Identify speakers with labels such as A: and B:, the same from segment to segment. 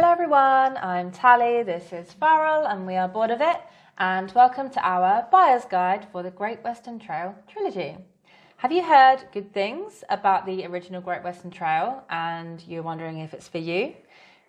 A: Hello everyone, I'm Tally, this is Farrell and we are bored of it, and welcome to our buyer's guide for the Great Western Trail trilogy. Have you heard good things about the original Great Western Trail and you're wondering if it's for you?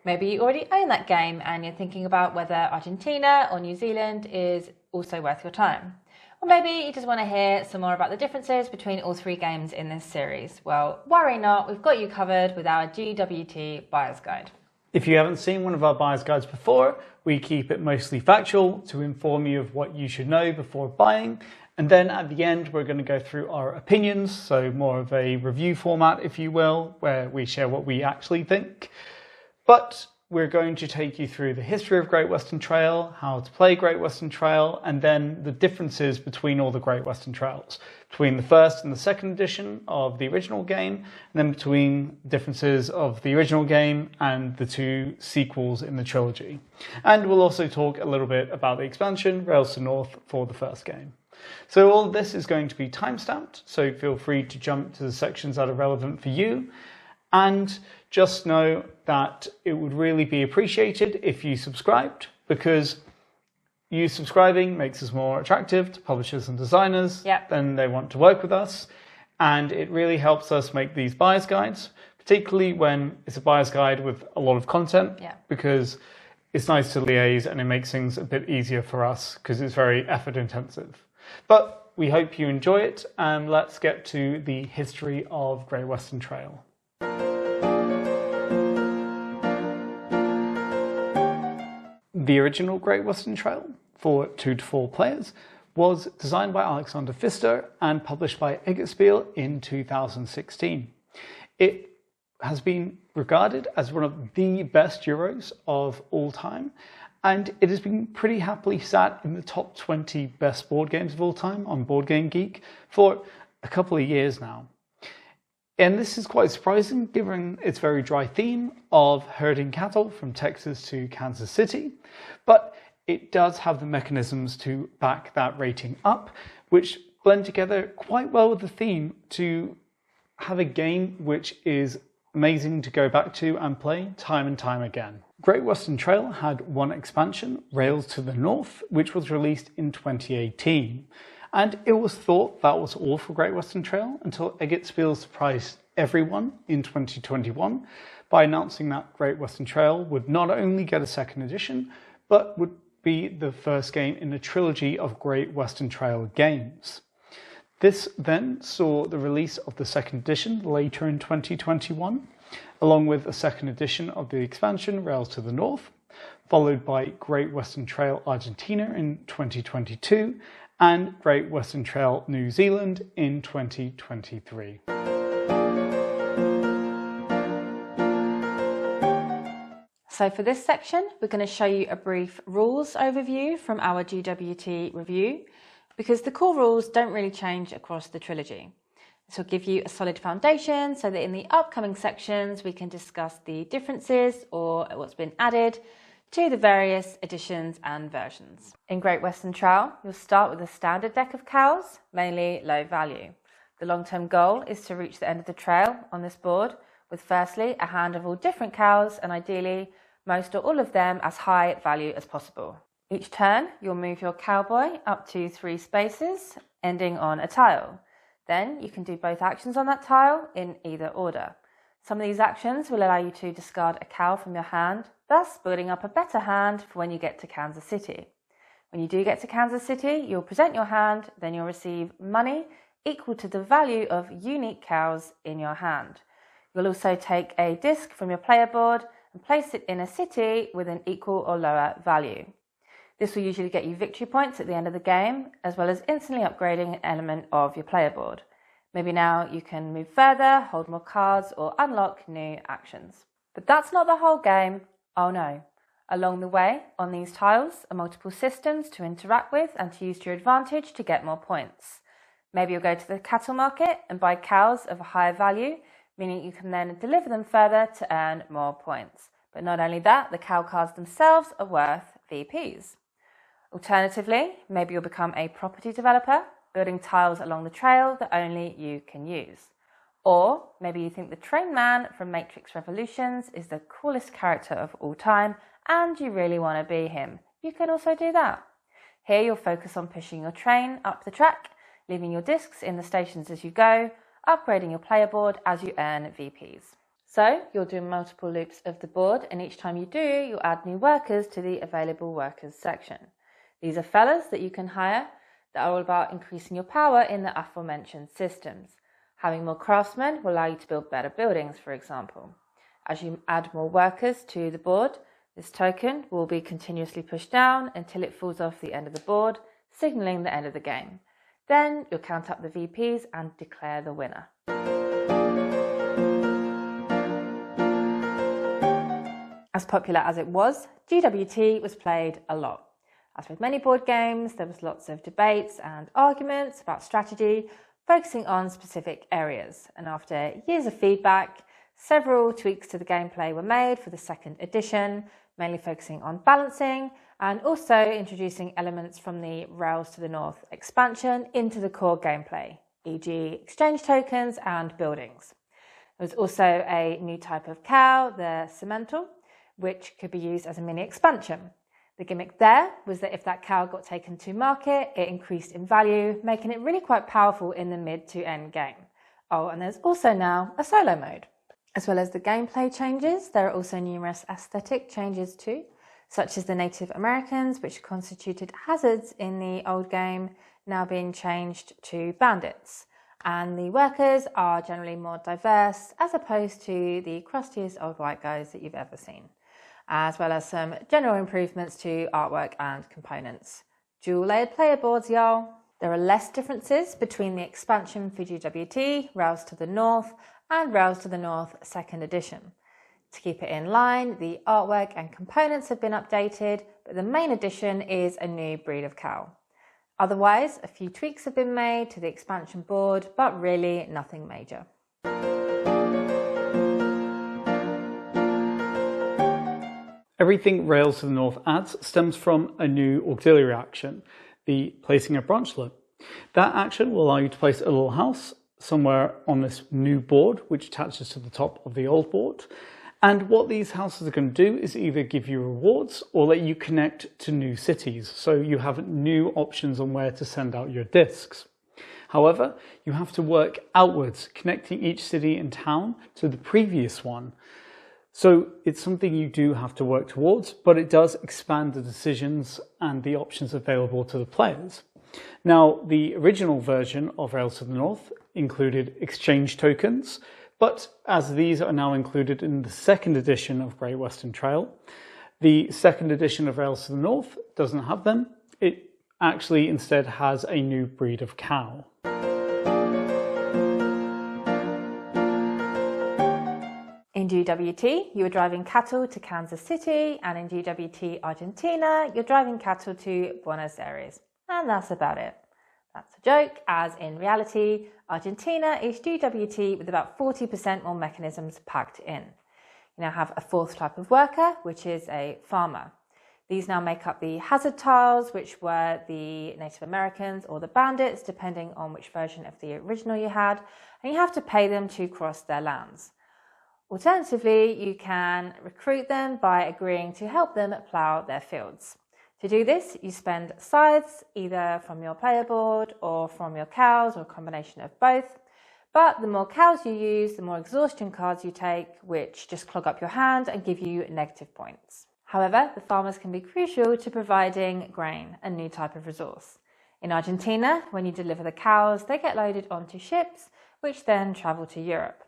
A: Maybe you already own that game and you're thinking about whether Argentina or New Zealand is also worth your time. Or maybe you just want to hear some more about the differences between all three games in this series. Well, worry not, we've got you covered with our GWT buyer's guide.
B: If you haven't seen one of our buyer's guides before, we keep it mostly factual to inform you of what you should know before buying. And then at the end, we're going to go through our opinions, so more of a review format, if you will, where we share what we actually think. But we're going to take you through the history of Great Western Trail, how to play Great Western Trail, and then the differences between all the Great Western Trails, between the first and the second edition of the original game, and then between differences of the original game and the two sequels in the trilogy. And we'll also talk a little bit about the expansion, Rails to North, for the first game. So all of this is going to be timestamped, so feel free to jump to the sections that are relevant for you. And just know that it would really be appreciated if you subscribed, because you subscribing makes us more attractive to publishers and designers. Then they want to work with us. And it really helps us make these buyer's guides, particularly when it's a buyer's guide with a lot of content, because it's nice to liaise and it makes things a bit easier for us because it's very effort intensive. But we hope you enjoy it, and let's get to the history of Great Western Trail. The original Great Western Trail for 2 to 4 players was designed by Alexander Pfister and published by Eggertspiel in 2016. It has been regarded as one of the best Euros of all time, and it has been pretty happily sat in the top 20 best board games of all time on Board Game Geek for a couple of years now. And this is quite surprising given its very dry theme of herding cattle from Texas to Kansas City, but it does have the mechanisms to back that rating up, which blend together quite well with the theme to have a game which is amazing to go back to and play time and time again. Great Western Trail had one expansion, Rails to the North, which was released in 2018. And it was thought that was all for Great Western Trail until Eggertspiel surprised everyone in 2021 by announcing that Great Western Trail would not only get a second edition, but would be the first game in a trilogy of Great Western Trail games. This then saw the release of the second edition later in 2021, along with a second edition of the expansion Rails to the North, followed by Great Western Trail Argentina in 2022, and Great Western Trail New Zealand in 2023.
A: So for this section, we're going to show you a brief rules overview from our GWT review, because the core rules don't really change across the trilogy. This will give you a solid foundation so that in the upcoming sections we can discuss the differences or what's been added to the various editions and versions. In Great Western Trail, you'll start with a standard deck of cows, mainly low value. The long-term goal is to reach the end of the trail on this board with firstly a hand of all different cows and ideally most or all of them as high value as possible. Each turn, you'll move your cowboy up to 3 spaces, ending on a tile. Then you can do both actions on that tile in either order. Some of these actions will allow you to discard a cow from your hand, thus building up a better hand for when you get to Kansas City. When you do get to Kansas City, you'll present your hand, then you'll receive money equal to the value of unique cows in your hand. You'll also take a disc from your player board and place it in a city with an equal or lower value. This will usually get you victory points at the end of the game, as well as instantly upgrading an element of your player board. Maybe now you can move further, hold more cards, or unlock new actions. But that's not the whole game. Oh no. Along the way, on these tiles are multiple systems to interact with and to use to your advantage to get more points. Maybe you'll go to the cattle market and buy cows of a higher value, meaning you can then deliver them further to earn more points. But not only that, the cow cards themselves are worth VPs. Alternatively, maybe you'll become a property developer, building tiles along the trail that only you can use. Or maybe you think the train man from Matrix Revolutions is the coolest character of all time and you really want to be him. You can also do that. Here you'll focus on pushing your train up the track, leaving your discs in the stations as you go, upgrading your player board as you earn VPs. So you'll do multiple loops of the board, and each time you do, you'll add new workers to the available workers section. These are fellas that you can hire that are all about increasing your power in the aforementioned systems. Having more craftsmen will allow you to build better buildings, for example. As you add more workers to the board, this token will be continuously pushed down until it falls off the end of the board, signalling the end of the game. Then you'll count up the VPs and declare the winner. As popular as it was, GWT was played a lot. As with many board games, there was lots of debates and arguments about strategy, focusing on specific areas. And after years of feedback, several tweaks to the gameplay were made for the second edition, mainly focusing on balancing and also introducing elements from the Rails to the North expansion into the core gameplay, e.g. exchange tokens and buildings. There was also a new type of cow, the Cemental, which could be used as a mini expansion. The gimmick there was that if that cow got taken to market, it increased in value, making it really quite powerful in the mid to end game. Oh, and there's also now a solo mode. As well as the gameplay changes, there are also numerous aesthetic changes too, such as the Native Americans, which constituted hazards in the old game, now being changed to bandits. And the workers are generally more diverse, as opposed to the crustiest old white guys that you've ever seen, as well as some general improvements to artwork and components. Dual-layered player boards, y'all. There are less differences between the expansion for GWT, Rails to the North, and Rails to the North 2nd edition. To keep it in line, the artwork and components have been updated, but the main addition is a new breed of cow. Otherwise, a few tweaks have been made to the expansion board, but really nothing major.
B: Everything Rails to the North adds stems from a new auxiliary action, the placing a branchlet. That action will allow you to place a little house somewhere on this new board, which attaches to the top of the old board. And what these houses are going to do is either give you rewards or let you connect to new cities, so you have new options on where to send out your discs. However, you have to work outwards, connecting each city and town to the previous one. So it's something you do have to work towards, but it does expand the decisions and the options available to the players. Now, the original version of Rails to the North included exchange tokens, but as these are now included in the 2nd edition of Great Western Trail, the 2nd edition of Rails to the North doesn't have them. It actually instead has a new breed of cow.
A: In GWT, you were driving cattle to Kansas City, and in GWT Argentina, you're driving cattle to Buenos Aires. And that's about it. That's a joke, as in reality, Argentina is GWT with about 40% more mechanisms packed in. You now have a 4th type of worker, which is a farmer. These now make up the hazard tiles, which were the Native Americans or the bandits, depending on which version of the original you had, and you have to pay them to cross their lands. Alternatively, you can recruit them by agreeing to help them plough their fields. To do this, you spend scythes, either from your player board or from your cows, or a combination of both. But the more cows you use, the more exhaustion cards you take, which just clog up your hand and give you negative points. However, the farmers can be crucial to providing grain, a new type of resource. In Argentina, when you deliver the cows, they get loaded onto ships, which then travel to Europe.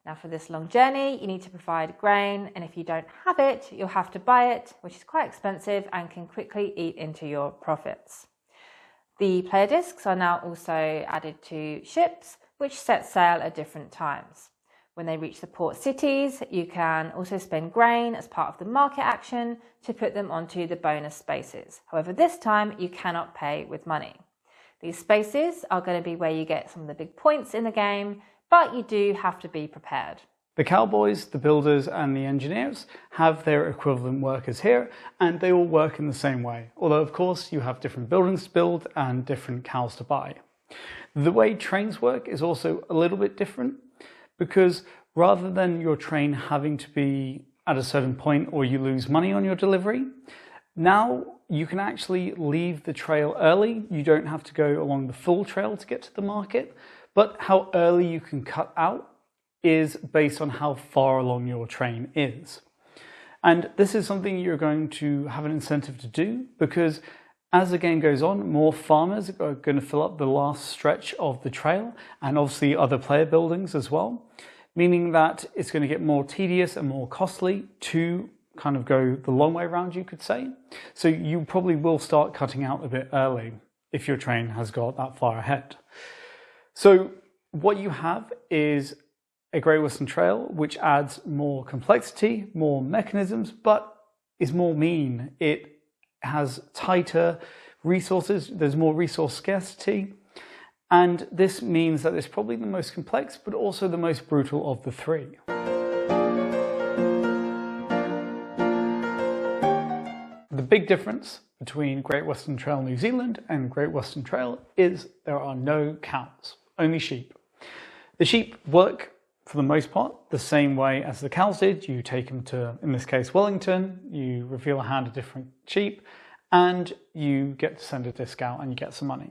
A: Now, for this long journey, you need to provide grain, and if you don't have it, you'll have to buy it, which is quite expensive and can quickly eat into your profits. The player discs are now also added to ships, which set sail at different times. When they reach the port cities, you can also spend grain as part of the market action to put them onto the bonus spaces. However, this time you cannot pay with money. These spaces are going to be where you get some of the big points in the game, but you do have to be prepared.
B: The cowboys, the builders and the engineers have their equivalent workers here, and they all work in the same way, although of course you have different buildings to build and different cows to buy. The way trains work is also a little bit different. because rather than your train having to be at a certain point or you lose money on your delivery, now you can actually leave the trail early. You don't have to go along the full trail to get to the market, but how early you can cut out is based on how far along your train is. And this is something you're going to have an incentive to do, because as the game goes on, more farmers are going to fill up the last stretch of the trail, and obviously other player buildings as well, meaning that it's going to get more tedious and more costly to kind of go the long way around, you could say. So you probably will start cutting out a bit early if your train has got that far ahead. So what you have is a Great Western Trail, which adds more complexity, more mechanisms, but is more mean. It has tighter resources, there's more resource scarcity, and this means that it's probably the most complex, but also the most brutal of the three. The big difference between Great Western Trail New Zealand and Great Western Trail is there are no cows, only sheep. The sheep work for the most part the same way as the cows did. You take them to, in this case, Wellington, you reveal a hand of different sheep, and you get to send a disc out and you get some money.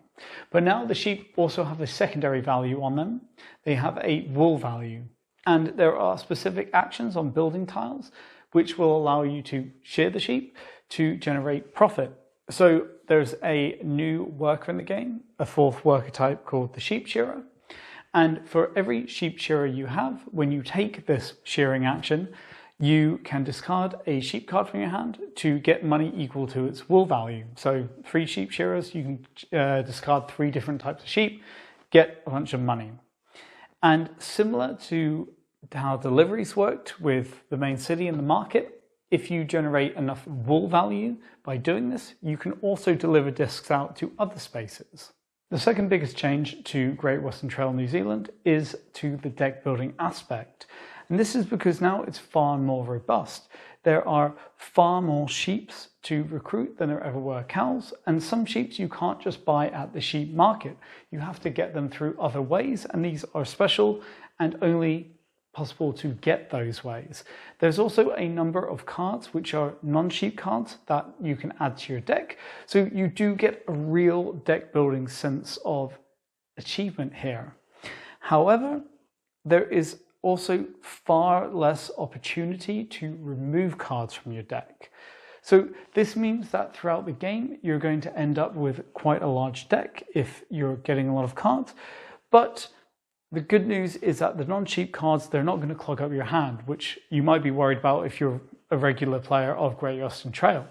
B: But now the sheep also have a secondary value on them. They have a wool value, and there are specific actions on building tiles which will allow you to shear the sheep to generate profit. So there's a new worker in the game, a fourth worker type called the sheep shearer. And for every sheep shearer you have, when you take this shearing action, you can discard a sheep card from your hand to get money equal to its wool value. So 3 sheep shearers, you can discard 3 different types of sheep, get a bunch of money. And similar to how deliveries worked with the main city and the market, if you generate enough wool value by doing this, you can also deliver discs out to other spaces. The second biggest change to Great Western Trail New Zealand is to the deck building aspect. And this is because now it's far more robust. There are far more sheep to recruit than there ever were cows, and some sheep you can't just buy at the sheep market. You have to get them through other ways, and these are special and only possible to get those ways. There's also a number of cards which are non-sheep cards that you can add to your deck, so you do get a real deck building sense of achievement here. However, there is also far less opportunity to remove cards from your deck. So this means that throughout the game you're going to end up with quite a large deck if you're getting a lot of cards, but the good news is that the non-sheep cards, they're not going to clog up your hand, which you might be worried about if you're a regular player of Great Western Trail.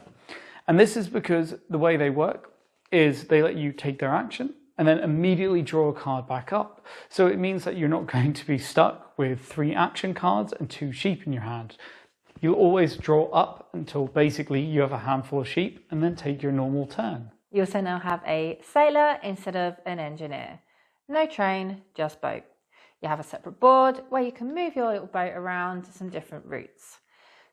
B: And this is because the way they work is they let you take their action and then immediately draw a card back up. So it means that you're not going to be stuck with 3 action cards and 2 sheep in your hand. You'll always draw up until basically you have a handful of sheep and then take your normal turn.
A: You also now have a sailor instead of an engineer. No train, just boat. You have a separate board where you can move your little boat around some different routes.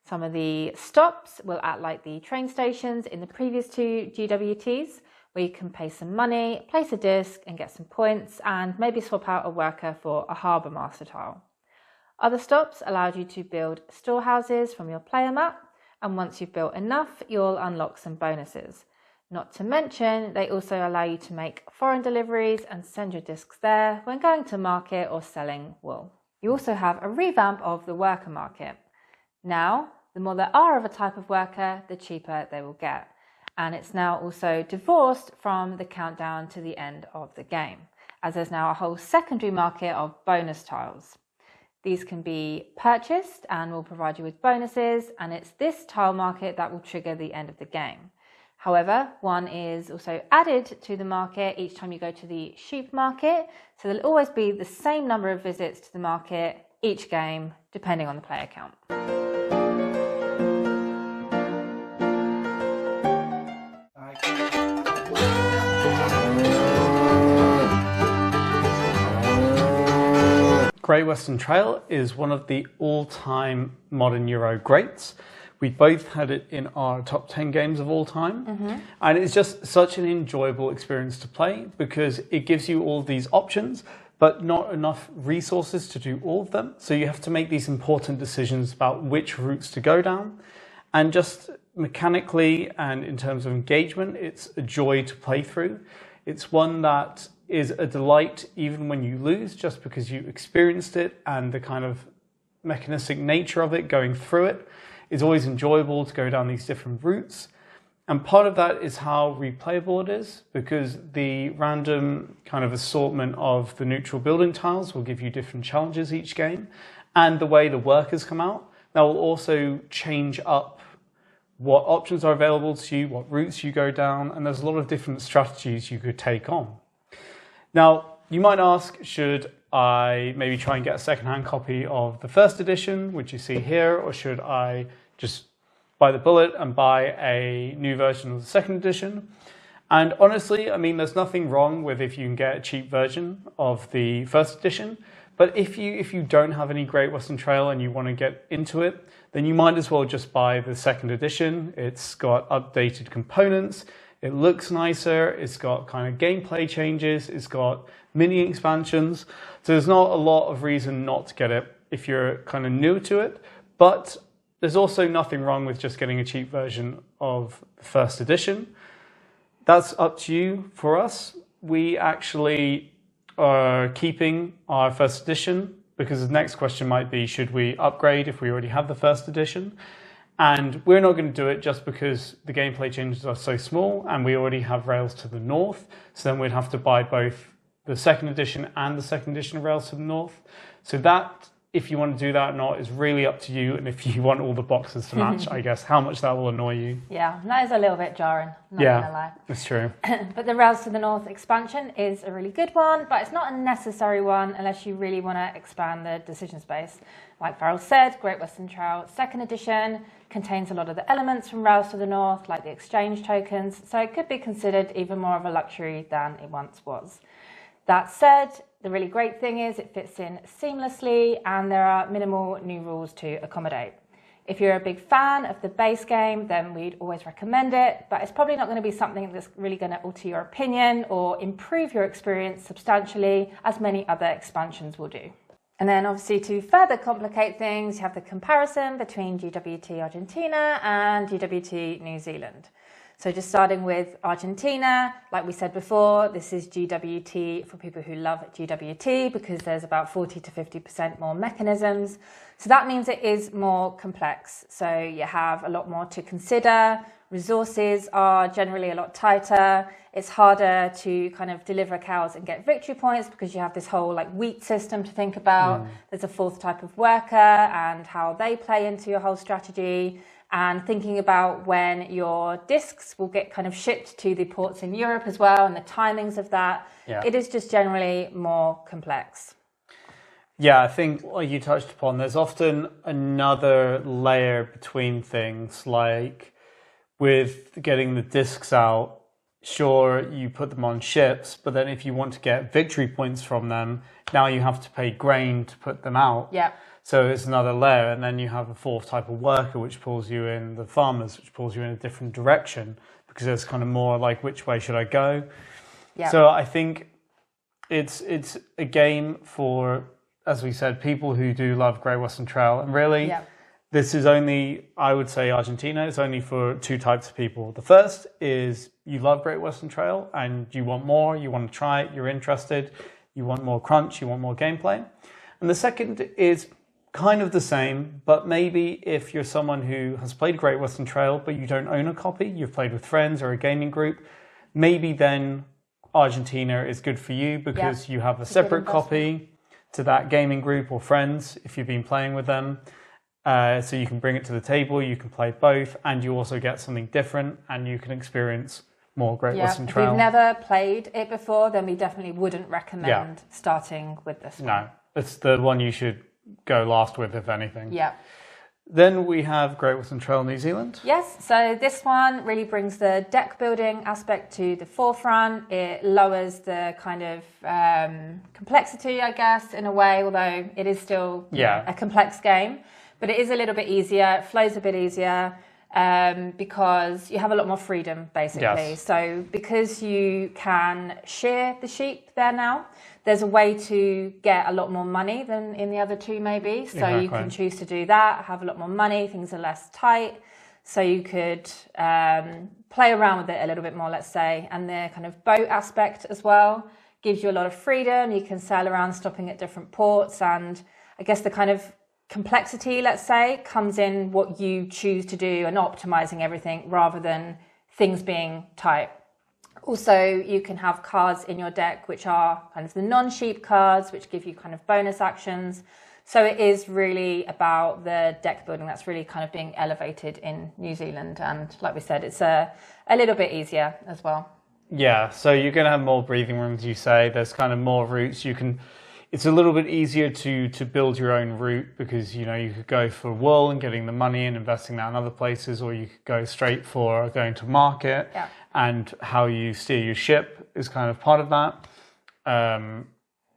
A: Some of the stops will act like the train stations in the previous 2 GWTs, where you can pay some money, place a disc and get some points, and maybe swap out a worker for a harbour master tile. Other stops allowed you to build storehouses from your player map, and once you've built enough, you'll unlock some bonuses. Not to mention, they also allow you to make foreign deliveries and send your discs there when going to market or selling wool. You also have a revamp of the worker market. Now, the more there are of a type of worker, the cheaper they will get. And it's now also divorced from the countdown to the end of the game, as there's now a whole secondary market of bonus tiles. These can be purchased and will provide you with bonuses, and it's this tile market that will trigger the end of the game. However, one is also added to the market each time you go to the sheep market, so there'll always be the same number of visits to the market each game, depending on the player count.
B: Great Western Trail is one of the all-time modern Euro greats. We both had it in our top 10 games of all time. And it's just such an enjoyable experience to play because it gives you all these options, but not enough resources to do all of them. So you have to make these important decisions about which routes to go down. And just mechanically and in terms of engagement, it's a joy to play through. It's one that is a delight even when you lose, just because you experienced it, and the kind of mechanistic nature of it going through it is always enjoyable to go down these different routes. And part of that is how replayable it is, because the random kind of assortment of the neutral building tiles will give you different challenges each game, and the way the workers come out, that will also change up what options are available to you, what routes you go down, and there's a lot of different strategies you could take on. Now, you might ask, should I maybe try and get a second-hand copy of the first edition, which you see here, or should I just bite the bullet and buy a new version of the second edition? And honestly, I mean, there's nothing wrong with if you can get a cheap version of the first edition, but if you don't have any Great Western Trail and you want to get into it, then you might as well just buy the second edition. It's got updated components, it looks nicer, it's got kind of gameplay changes, it's got mini expansions. So there's not a lot of reason not to get it if you're kind of new to it, but there's also nothing wrong with just getting a cheap version of the first edition. That's up to you. For us, we actually are keeping our first edition, because the next question might be, should we upgrade if we already have the first edition? And we're not going to do it just because the gameplay changes are so small and we already have Rails to the North. So then we'd have to buy both the second edition and the second edition of Rails to the North. So that, if you want to do that or not, is really up to you. And if you want all the boxes to match, I guess, how much that will annoy you.
A: Yeah, that is a little bit jarring, not gonna lie.
B: That's true.
A: But the Rails to the North expansion is a really good one, but it's not a necessary one unless you really want to expand the decision space. Like Farrell said, Great Western Trail 2nd edition contains a lot of the elements from Rails to the North, like the exchange tokens, so it could be considered even more of a luxury than it once was. That said, the really great thing is it fits in seamlessly and there are minimal new rules to accommodate. If you're a big fan of the base game, then we'd always recommend it, but it's probably not going to be something that's really going to alter your opinion or improve your experience substantially, as many other expansions will do. And then obviously, to further complicate things, you have the comparison between GWT Argentina and GWT New Zealand. So just starting with Argentina, like we said before, this is GWT for people who love GWT, because there's about 40 to 50% more mechanisms. So that means it is more complex. So you have a lot more to consider. Resources are generally a lot tighter. It's harder to kind of deliver cows and get victory points because you have this whole like wheat system to think about. There's a fourth type of worker and how they play into your whole strategy. And thinking about when your discs will get kind of shipped to the ports in Europe as well, and the timings of that. It is just generally more complex.
B: Yeah, I think, like you touched upon, there's often another layer between things, like with getting the discs out. Sure, you put them on ships, but then if you want to get victory points from them, now you have to pay grain to put them out.
A: Yeah.
B: So it's another layer, and then you have a fourth type of worker, which pulls you in, the farmers, which pulls you in a different direction, because there's kind of more like, which way should I go? Yeah. So I think it's a game for, as we said, people who do love Great Western Trail, and really, this is only, I would say Argentina is only for two types of people. The first is you love Great Western Trail and you want more, you want to try it, you're interested, you want more crunch, you want more gameplay. And the second is kind of the same, but maybe if you're someone who has played Great Western Trail, but you don't own a copy, you've played with friends or a gaming group, maybe then Argentina is good for you, because you have a separate copy to that gaming group or friends if you've been playing with them. So you can bring it to the table, you can play both, and you also get something different, and you can experience more Great Western Trail.
A: If you've never played it before, then we definitely wouldn't recommend starting with this one.
B: No, it's the one you should go last with, if anything.
A: Yeah.
B: Then we have Great Western Trail New Zealand.
A: Yes, so this one really brings the deck building aspect to the forefront. It lowers the kind of complexity, I guess, in a way, although it is still a complex game. But it is a little bit easier, it flows a bit easier. because you have a lot more freedom, basically.
B: Yes.
A: So because you can shear the sheep there now, there's a way to get a lot more money than in the other two, maybe. So
B: Exactly.
A: you can choose to do that, have a lot more money, things are less tight. So you could play around with it a little bit more, let's say. And the kind of boat aspect as well gives you a lot of freedom. You can sail around stopping at different ports, and I guess the kind of complexity, let's say, comes in what you choose to do and optimizing everything rather than things being tight. Also, you can have cards in your deck which are kind of the non-sheep cards, which give you kind of bonus actions. So it is really about the deck building that's really kind of being elevated in New Zealand. And like we said, it's a little bit easier as well.
B: Yeah, so you're going to have more breathing room, as you say. There's kind of more routes. It's a little bit easier to build your own route because, you could go for wool and getting the money and investing that in other places, or you could go straight for going to market.
A: Yeah.
B: And how you steer your ship is kind of part of that.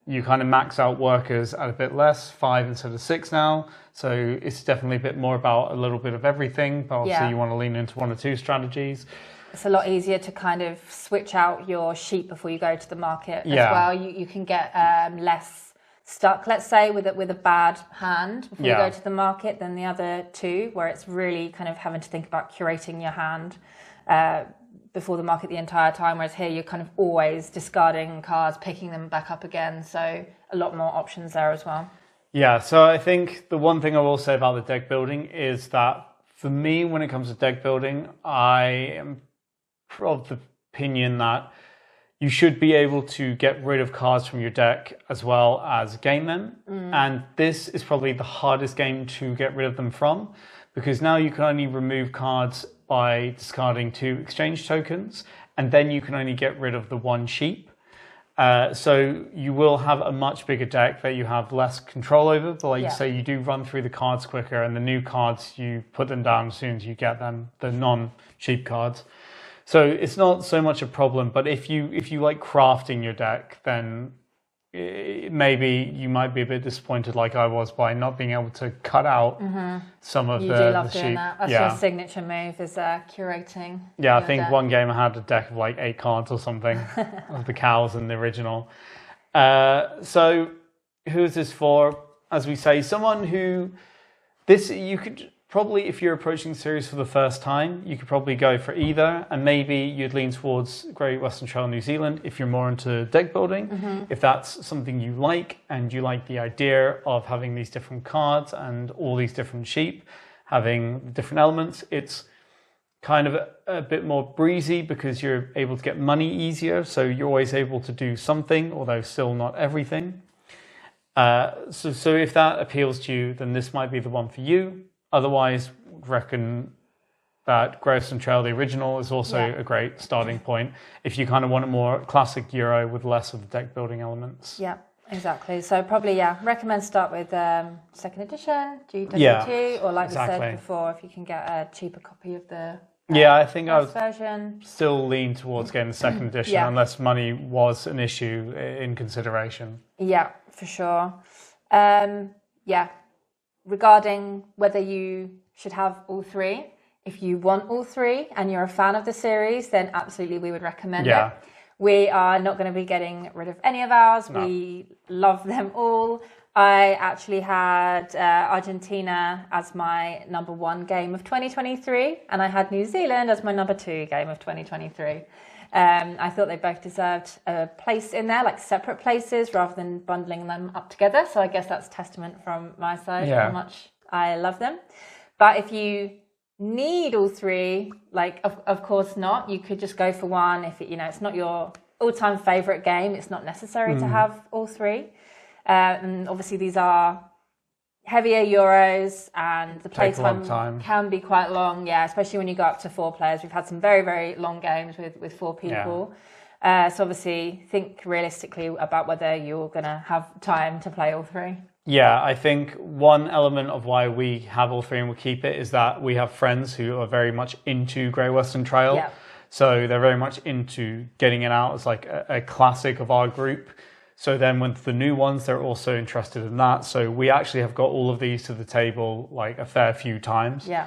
B: You kind of max out workers at a bit less, 5 instead of 6 now. So it's definitely a bit more about a little bit of everything, but obviously you want to lean into 1 or 2 strategies.
A: It's a lot easier to kind of switch out your sheep before you go to the market as well. You can get less stuck, let's say, with a bad hand before you go to the market than the other two, where it's really kind of having to think about curating your hand before the market the entire time, whereas here you're kind of always discarding cards, picking them back up again. So a lot more options there as well.
B: Yeah, so I think the one thing I will say about the deck building is that for me, when it comes to deck building, I am of the opinion that you should be able to get rid of cards from your deck as well as game them. And this is probably the hardest game to get rid of them from, because now you can only remove cards by discarding 2 exchange tokens, and then you can only get rid of the 1 sheep. So you will have a much bigger deck that you have less control over, but like you say, you do run through the cards quicker, and the new cards, you put them down as soon as you get them, the non-sheep cards. So it's not so much a problem, but if you like crafting your deck, then maybe you might be a bit disappointed, like I was, by not being able to cut out some of
A: you
B: the
A: do love
B: sheep.
A: doing that. That's your signature move, is curating.
B: Yeah, I think one game I had a deck of like 8 cards or something of the cows in the original. So who is this for? As we say, someone who you could probably, if you're approaching the series for the first time, you could probably go for either, and maybe you'd lean towards Great Western Trail New Zealand if you're more into deck building. If that's something you like, and you like the idea of having these different cards and all these different sheep, having different elements, it's kind of a bit more breezy because you're able to get money easier, so you're always able to do something, although still not everything. So if that appeals to you, then this might be the one for you. Otherwise, reckon that Great Western Trail, the original, is also a great starting point if you kind of want a more classic Euro with less of the deck building elements.
A: Yeah, exactly. So probably, recommend start with 2nd edition, GWT, or like we said before, if you can get a cheaper copy of the
B: I think I would
A: version.
B: Still lean towards getting the 2nd edition unless money was an issue in consideration.
A: Yeah, for sure. Regarding whether you should have all 3, if you want all 3 and you're a fan of the series, then absolutely we would recommend it. We are not going to be getting rid of any of ours. No. We love them all. I actually had Argentina as my number 1 game of 2023, and I had New Zealand as my number 2 game of 2023. I thought they both deserved a place in there, like separate places, rather than bundling them up together. So I guess that's testament from my side how much I love them. But if you need all 3, like of course not. You could just go for 1. If it's not your all-time favorite game, it's not necessary to have all 3. And obviously these are heavier Euros, and the playtime can be quite long, especially when you go up to 4 players. We've had some very, very long games with 4 people. So obviously think realistically about whether you're going to have time to play all 3.
B: Yeah, I think one element of why we have all 3 and we keep it is that we have friends who are very much into Great Western Trail. Yeah. So they're very much into getting it out as like a classic of our group. So then with the new ones, they're also interested in that. So we actually have got all of these to the table like a fair few times. Yeah.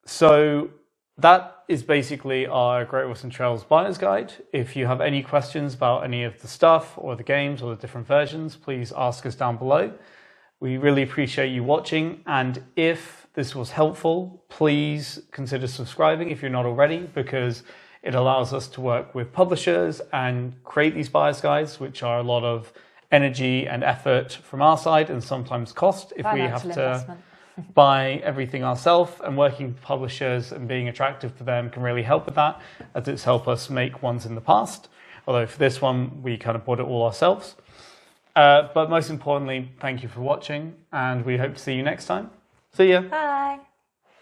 B: So that is basically our Great Western Trails Buyer's Guide. If you have any questions about any of the stuff or the games or the different versions, please ask us down below. We really appreciate you watching, and if this was helpful, please consider subscribing if you're not already, because it allows us to work with publishers and create these buyer's guides, which are a lot of energy and effort from our side and sometimes cost if we have to buy everything ourselves, and working with publishers and being attractive for them can really help with that, as it's helped us make ones in the past. Although for this one, we kind of bought it all ourselves. But most importantly, thank you for watching, and we hope to see you next time. See ya.
A: Bye.